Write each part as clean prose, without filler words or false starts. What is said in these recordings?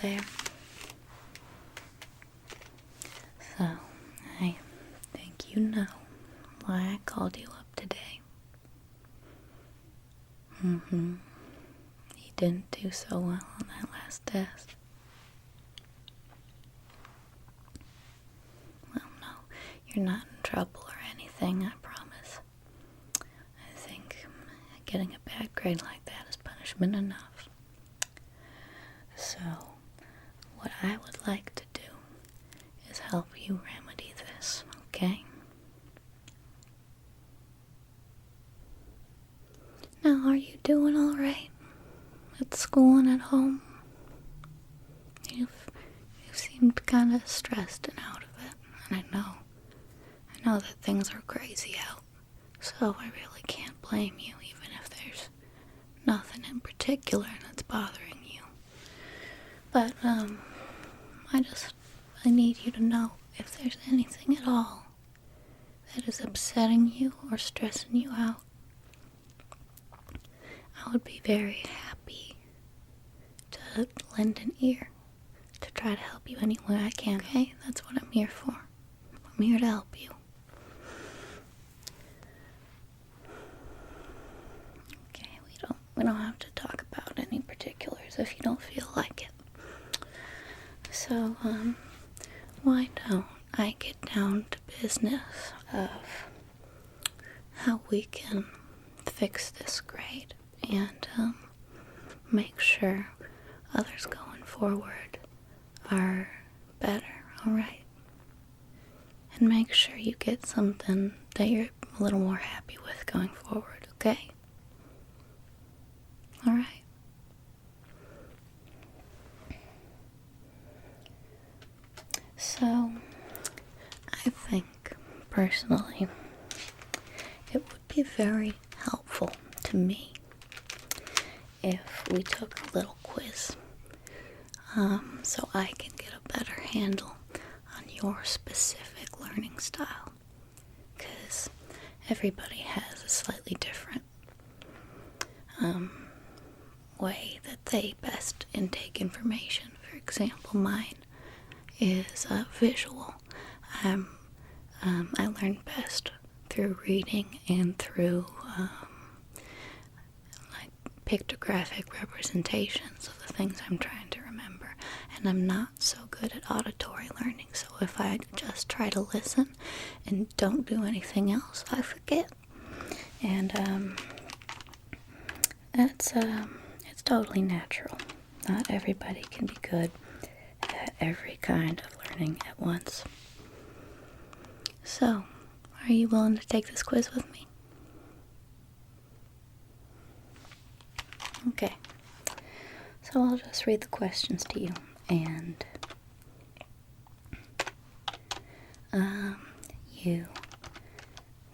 there. So, I think you know why I called you up today. You didn't do so well on that last test. Well, no, you're not in trouble or anything, I promise. I think getting a bad grade like that is punishment enough. So, what I would like to do is help you remedy this, okay? Now, are you doing all right at school and at home? You seemed kind of stressed and out of it, and I know that things are crazy out, so I really can't blame you, even if there's nothing in particular that's bothering you. But, I need you to know if there's anything at all that is upsetting you or stressing you out. I would be very happy to lend an ear to try to help you any way I can, okay? That's what I'm here for. I'm here to help you. Okay, we don't have to talk about any particulars if you don't feel like it. So, why don't I get down to business of how we can fix this grade and make sure others going forward are better, alright? And make sure you get something that you're a little more happy with going forward, okay? Alright. So, I think, personally, it would be very helpful to me if we took a little quiz, so I can get a better handle on your specific learning style, because everybody has a slightly different way that they best intake information. For example, mine is visual. I learn best through reading and through pictographic representations of the things I'm trying to remember, and I'm not so good at auditory learning, so if I just try to listen and don't do anything else, I forget. And it's totally natural. Not everybody can be good at every kind of learning at once. So, are you willing to take this quiz with me? Okay, so I'll just read the questions to you, and you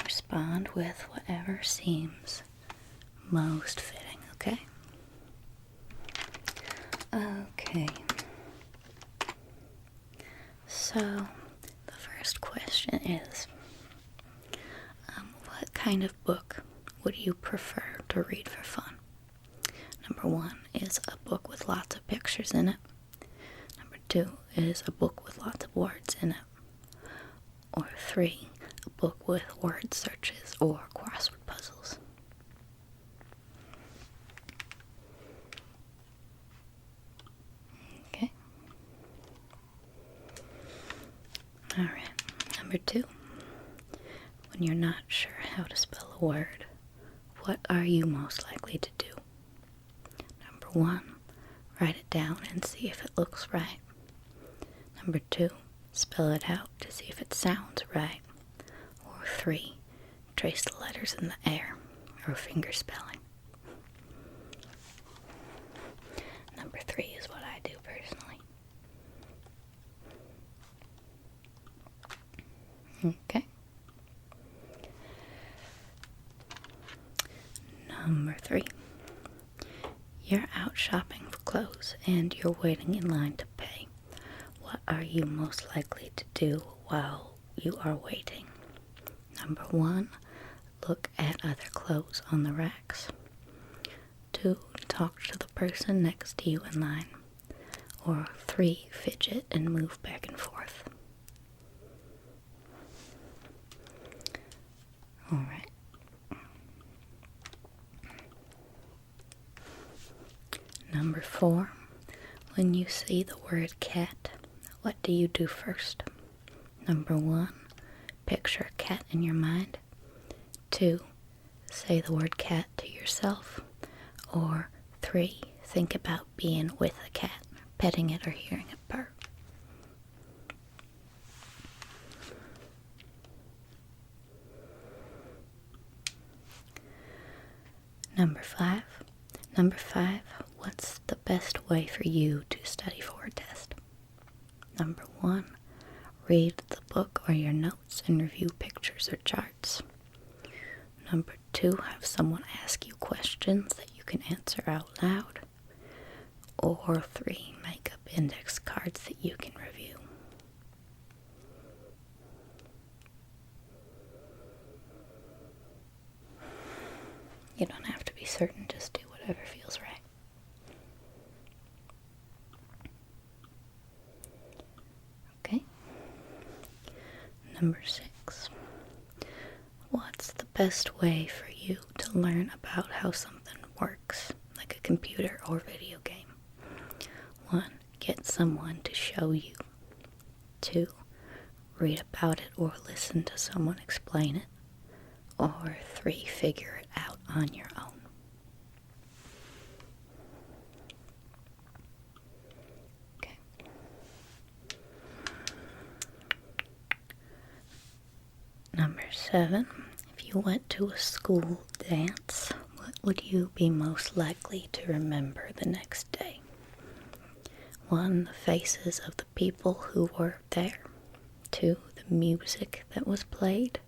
respond with whatever seems most fitting, okay? Okay, so the first question is, what kind of book would you prefer to read for fun? Number 1 is a book with lots of pictures in it. Number 2 is a book with lots of words in it. Or 3, a book with word searches or crossword puzzles. Okay. Alright. Number 2. When you're not sure how to spell a word, what are you most likely to do? Number 1, write it down and see if it looks right. Number 2, spell it out to see if it sounds right. Or 3, trace the letters in the air, or finger spelling. Number 3 is what I do personally. Okay. Number 3. You're out shopping for clothes and you're waiting in line to pay. What are you most likely to do while you are waiting? Number 1, look at other clothes on the racks. 2, talk to the person next to you in line. Or 3, fidget and move back and forth. Alright. Number 4, when you see the word cat, what do you do first? Number 1, picture a cat in your mind. 2, say the word cat to yourself. Or 3, think about being with a cat, petting it or hearing it purr. Number 5, what's the best way for you to study for a test? Number 1, read the book or your notes and review pictures or charts. Number 2, have someone ask you questions that you can answer out loud. Or 3, make up index cards that you can review. You don't have to be certain, just do whatever feels right. Okay. Number 6. What's the best way for you to learn about how something works, like a computer or video game? 1, get someone to show you. 2, read about it or listen to someone explain it. Or 3, figure it out on your own. Okay. Number 7, if you went to a school dance, what would you be most likely to remember the next day? 1, the faces of the people who were there. 2, the music that was played.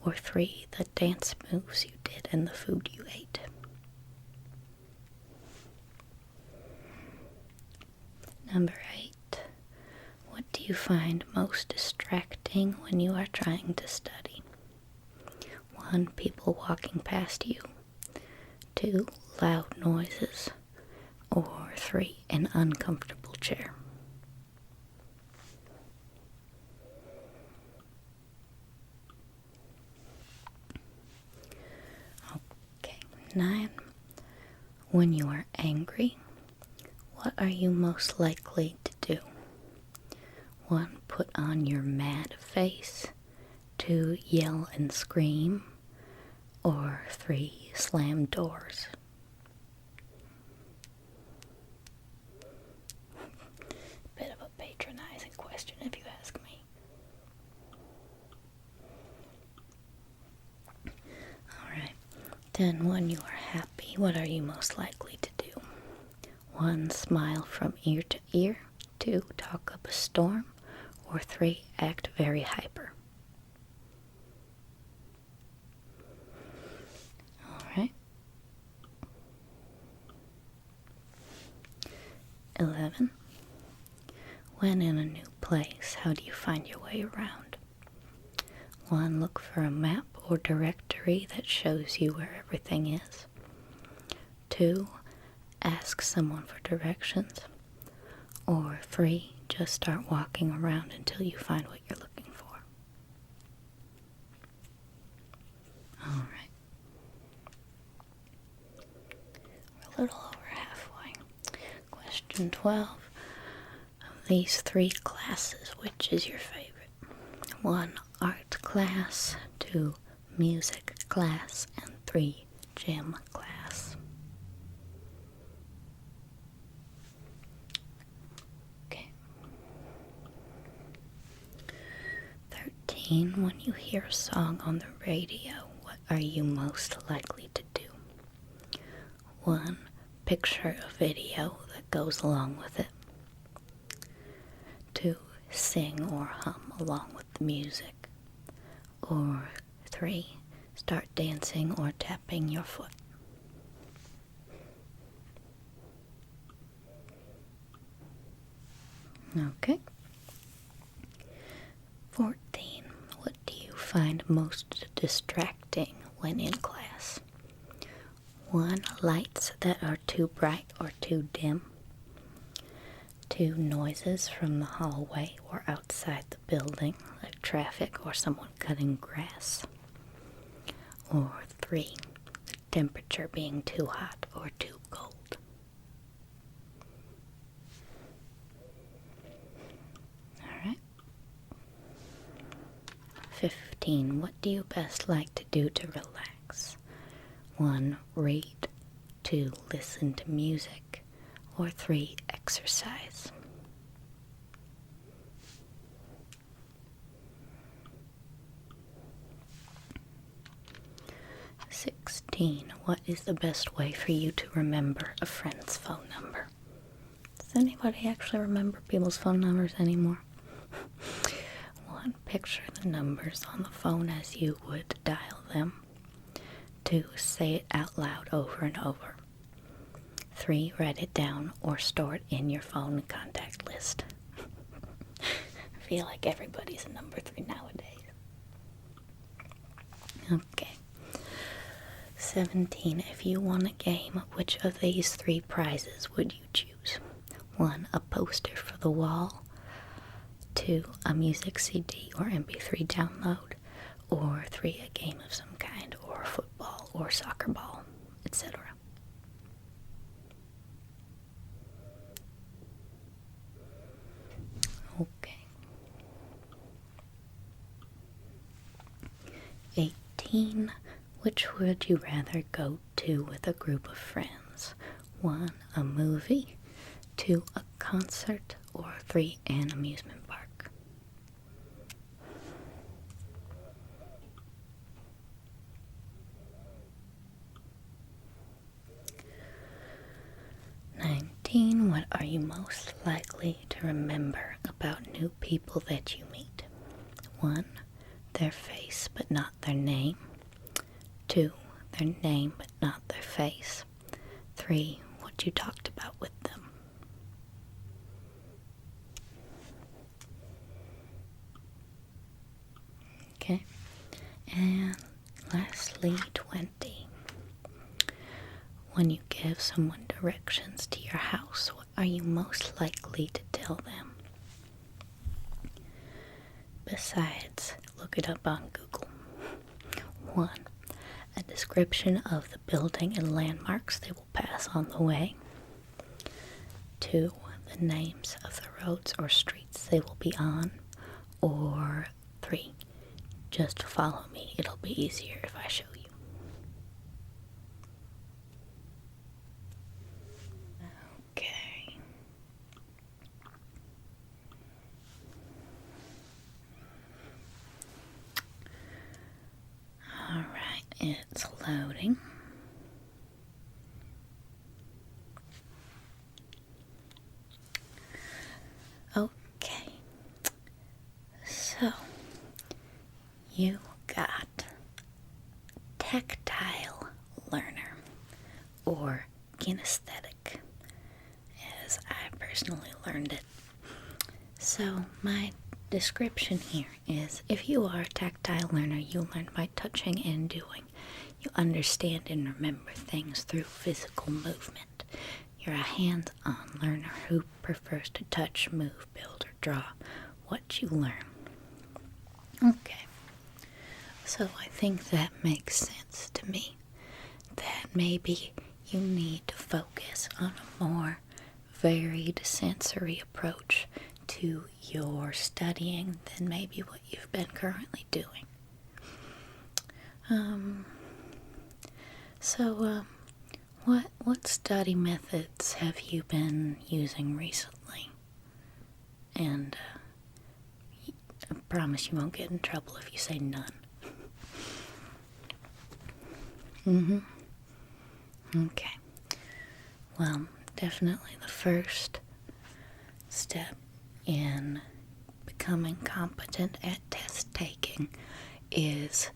Or 3, the dance moves you did and the food you ate. Number 8, what do you find most distracting when you are trying to study? 1, people walking past you. 2, loud noises. Or 3, an uncomfortable chair. Okay, 9, when you are angry, what are you most likely to do? 1, put on your mad face. 2, yell and scream. Or 3, slam doors. Bit of a patronizing question if you ask me. Alright, then when you are happy, what are you most likely to do? 1, smile from ear to ear. 2, talk up a storm. Or 3, act very hyper. Alright. 11, when in a new place, how do you find your way around? 1, look for a map or directory that shows you where everything is. 2, ask someone for directions. Or 3, just start walking around until you find what you're looking for. Alright. We're a little over halfway. Question 12. Of these 3 classes, which is your favorite? 1, art class. 2, music class. And 3, gym class. Okay. 13, when you hear a song on the radio, what are you most likely to do? 1, picture a video that goes along with it. 2, sing or hum along with the music. Or 3, start dancing or tapping your foot. Okay. 14, what do you find most distracting when in class? 1, lights that are too bright or too dim. 2, noises from the hallway or outside the building, like traffic or someone cutting grass. Or 3, temperature being too hot or too cold. Alright. 15, what do you best like to do to relax? 1, read. 2, listen to music. Or 3, exercise. 16, what is the best way for you to remember a friend's phone number? Does anybody actually remember people's phone numbers anymore? 1, picture the numbers on the phone as you would dial them. 2, say it out loud over and over. 3, write it down or store it in your phone contact list. I feel like everybody's a number 3 nowadays. Okay. 17, if you won a game, which of these 3 prizes would you choose? 1, a poster for the wall. 2, a music CD or MP3 download. Or 3, a game of some kind, or football or soccer ball, etc. Okay. 18, which would you rather go to with a group of friends? 1, a movie. 2, a concert. Or 3, an amusement park. 19, what are you most likely to remember about new people that you meet? 1, their face but not their name. 2, their name but not their face. 3, what you talked about with them. Okay, and lastly, 20. When you give someone directions to your house, what are you most likely to tell them? Besides, look it up on Google. 1, a description of the building and landmarks they will pass on the way. 2, the names of the roads or streets they will be on. Or 3, just follow me, it'll be easier if I show you. Okay. Alright, it's loading. Okay. So, you got tactile learner, or kinesthetic, as I personally learned it. So my description here is, if you are a tactile learner, you learn by touching and doing. You understand and remember things through physical movement. You're a hands-on learner who prefers to touch, move, build, or draw what you learn. Okay. So I think that makes sense to me, that maybe you need to focus on a more varied sensory approach to your studying than maybe what you've been currently doing. What study methods have you been using recently? And I promise you won't get in trouble if you say none. Okay. Well, definitely the first step in becoming competent at test taking is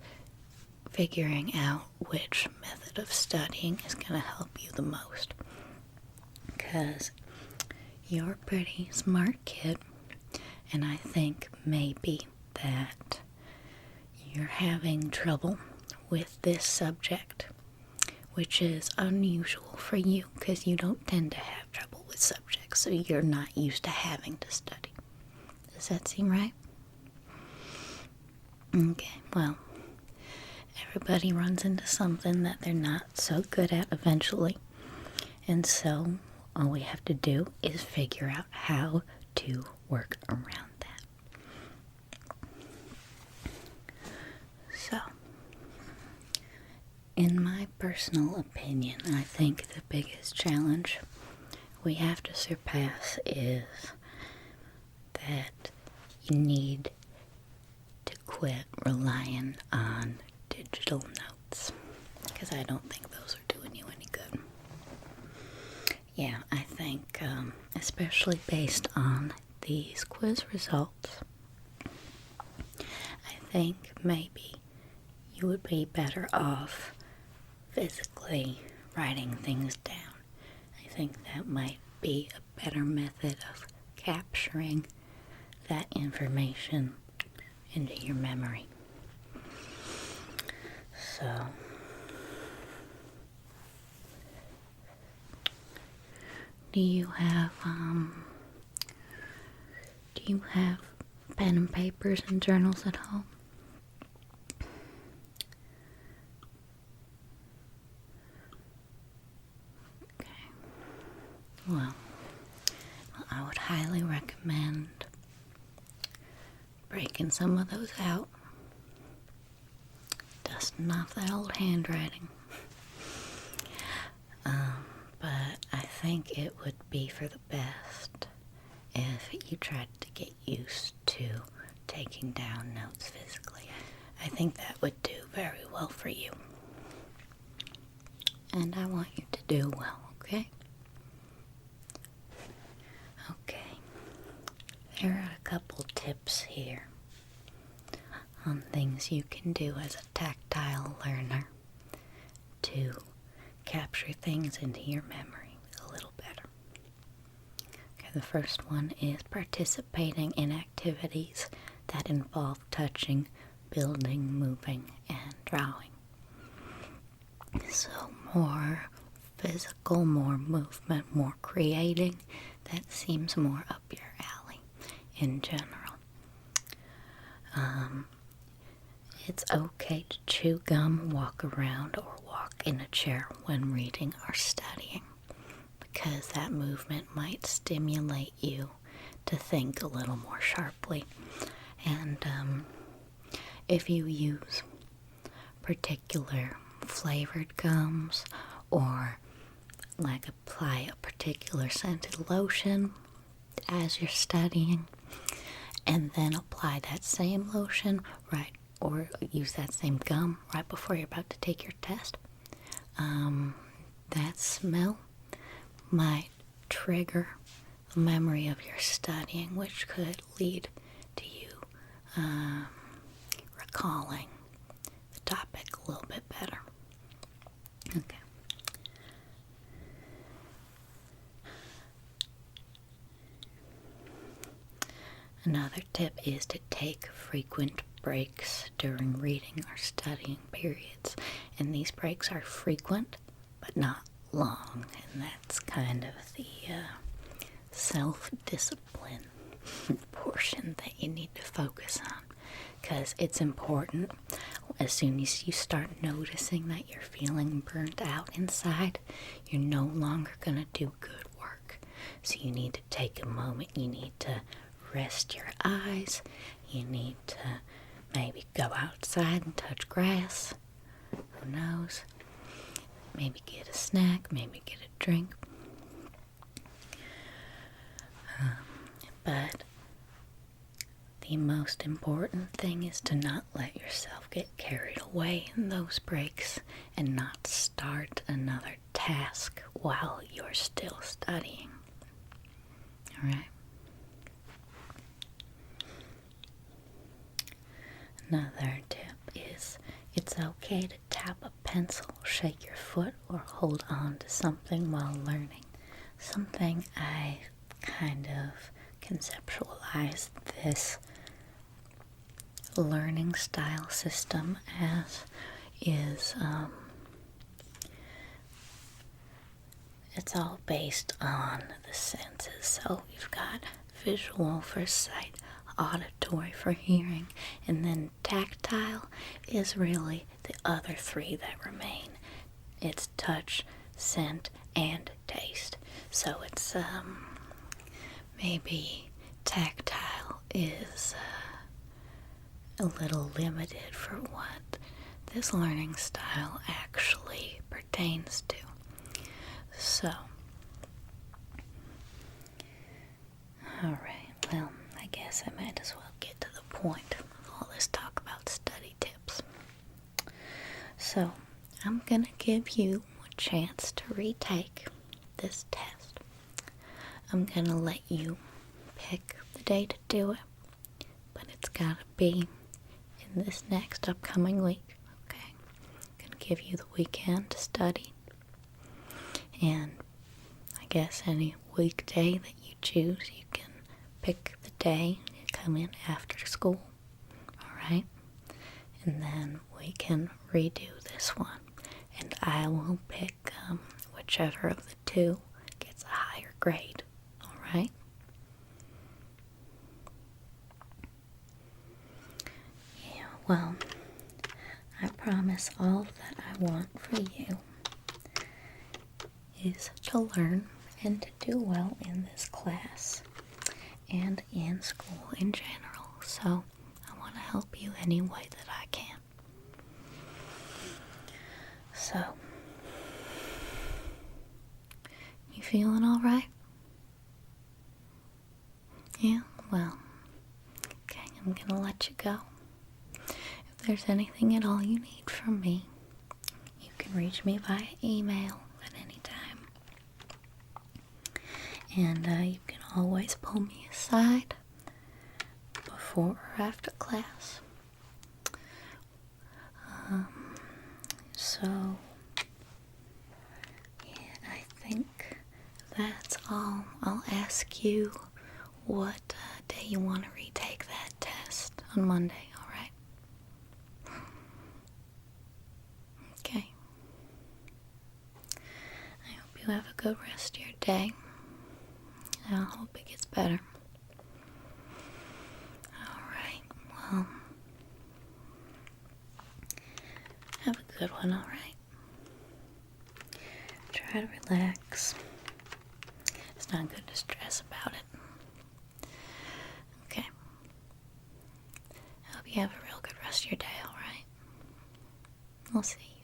figuring out which method of studying is going to help you the most. Because you're a pretty smart kid, and I think maybe that you're having trouble with this subject, which is unusual for you because you don't tend to have trouble with subjects, so you're not used to having to study. Does that seem right? Okay, well, everybody runs into something that they're not so good at eventually. And so all we have to do is figure out how to work around that. So, in my personal opinion, I think the biggest challenge we have to surpass is that you need to quit relying on digital notes, because I don't think those are doing you any good. Yeah, I think, especially based on these quiz results, I think maybe you would be better off physically writing things down. I think that might be a better method of capturing that information into your memory. So, do you have pen and papers and journals at home? Okay. Well, I would highly recommend breaking some of those out, dusting off that old handwriting. But I think it would be for the best if you tried to get used to taking down notes physically. I think that would do very well for you. And I want you to do well, okay? Okay. There are a couple tips here on things you can do as a tactile learner to capture things into your memory a little better. Okay, the first one is participating in activities that involve touching, building, moving, and drawing. So more physical, more movement, more creating, that seems more up your alley in general. It's okay to chew gum, walk around, or walk in a chair when reading or studying, because that movement might stimulate you to think a little more sharply. And if you use particular flavored gums, or like apply a particular scented lotion as you're studying, and then apply that same lotion or use that same gum right before you're about to take your test, that smell might trigger the memory of your studying, which could lead to you recalling the topic a little bit better. Okay. Another tip is to take frequent breaks during reading or studying periods. And these breaks are frequent, but not long. And that's kind of the self-discipline portion that you need to focus on. Because it's important, as soon as you start noticing that you're feeling burnt out inside, you're no longer going to do good work. So you need to take a moment. You need to rest your eyes. You need to maybe go outside and touch grass. Who knows? Maybe get a snack, maybe get a drink. But the most important thing is to not let yourself get carried away in those breaks and not start another task while you're still studying. Alright? Another tip is it's okay to tap a pencil, shake your foot, or hold on to something while learning. Something I kind of conceptualize this learning style system as is it's all based on the senses. So you've got visual for sight, auditory for hearing, and then tactile is really the other three that remain. It's touch, scent, and taste. So it's maybe tactile is a little limited for what this learning style actually pertains to. So, alright, well, I guess I might as well get to the point of all this talk about study tips. So, I'm gonna give you a chance to retake this test. I'm gonna let you pick the day to do it, but it's gotta be in this next upcoming week, okay? I'm gonna give you the weekend to study, and I guess any weekday that you choose, you can pick the day and come in after school, alright? And then we can redo this one, and I will pick whichever of the two gets a higher grade, alright? Yeah, well, I promise all that I want for you is to learn and to do well in this class and in school in general. So I want to help you any way that I can. So, you feeling all right? Yeah, well, okay, I'm gonna let you go. If there's anything at all you need from me, you can reach me via email at any time. And you can always pull me aside before or after class. So, yeah, I think that's all. I'll ask you what day you want to retake that test on Monday, alright? Okay. I hope you have a good rest of your day. I hope it gets better. Alright, well, have a good one, alright? Try to relax. It's not good to stress about it. Okay. I hope you have a real good rest of your day, alright? We'll see you.